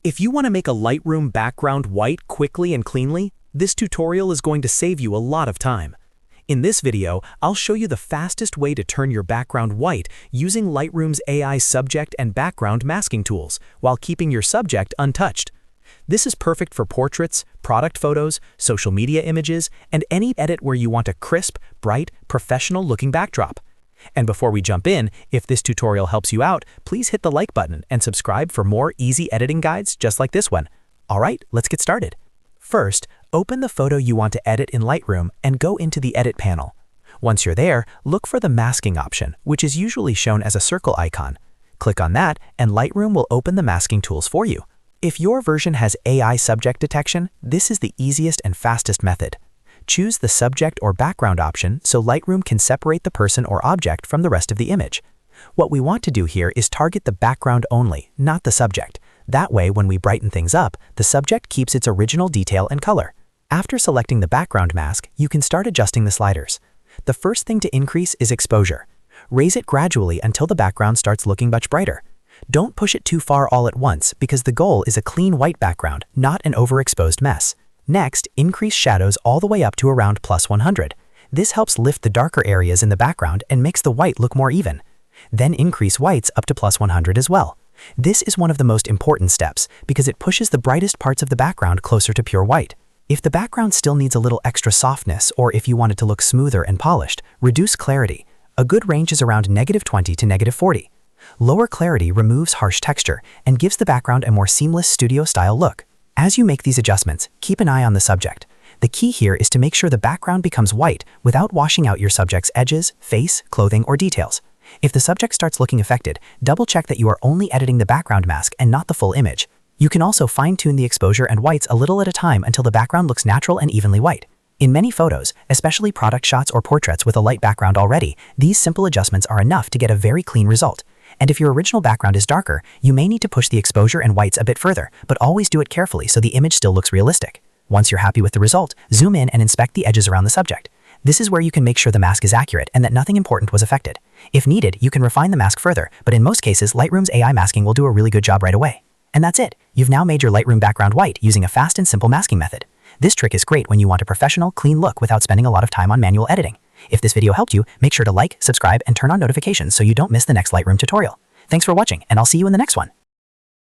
If you want to make a Lightroom background white quickly and cleanly, this tutorial is going to save you a lot of time. In this video, I'll show you the fastest way to turn your background white using Lightroom's AI subject and background masking tools, while keeping your subject untouched. This is perfect for portraits, product photos, social media images, and any edit where you want a crisp, bright, professional-looking backdrop. And before we jump in, if this tutorial helps you out, please hit the like button and subscribe for more easy editing guides just like this one. Alright, let's get started. First, open the photo you want to edit in Lightroom and go into the Edit panel. Once you're there, look for the masking option, which is usually shown as a circle icon. Click on that, and Lightroom will open the masking tools for you. If your version has AI subject detection, this is the easiest and fastest method. Choose the subject or background option so Lightroom can separate the person or object from the rest of the image. What we want to do here is target the background only, not the subject. That way, when we brighten things up, the subject keeps its original detail and color. After selecting the background mask, you can start adjusting the sliders. The first thing to increase is exposure. Raise it gradually until the background starts looking much brighter. Don't push it too far all at once because the goal is a clean white background, not an overexposed mess. Next, increase shadows all the way up to around +100. This helps lift the darker areas in the background and makes the white look more even. Then increase whites up to +100 as well. This is one of the most important steps because it pushes the brightest parts of the background closer to pure white. If the background still needs a little extra softness, or if you want it to look smoother and polished, reduce clarity. A good range is around -20 to -40. Lower clarity removes harsh texture and gives the background a more seamless studio-style look. As you make these adjustments, keep an eye on the subject. The key here is to make sure the background becomes white without washing out your subject's edges, face, clothing, or details. If the subject starts looking affected, double-check that you are only editing the background mask and not the full image. You can also fine-tune the exposure and whites a little at a time until the background looks natural and evenly white. In many photos, especially product shots or portraits with a light background already, these simple adjustments are enough to get a very clean result. And if your original background is darker, you may need to push the exposure and whites a bit further, but always do it carefully so the image still looks realistic. Once you're happy with the result, zoom in and inspect the edges around the subject. This is where you can make sure the mask is accurate and that nothing important was affected. If needed, you can refine the mask further, but in most cases, Lightroom's AI masking will do a really good job right away. And that's it. You've now made your Lightroom background white using a fast and simple masking method. This trick is great when you want a professional, clean look without spending a lot of time on manual editing. If this video helped you, make sure to like, subscribe, and turn on notifications so you don't miss the next Lightroom tutorial. Thanks for watching, and I'll see you in the next one.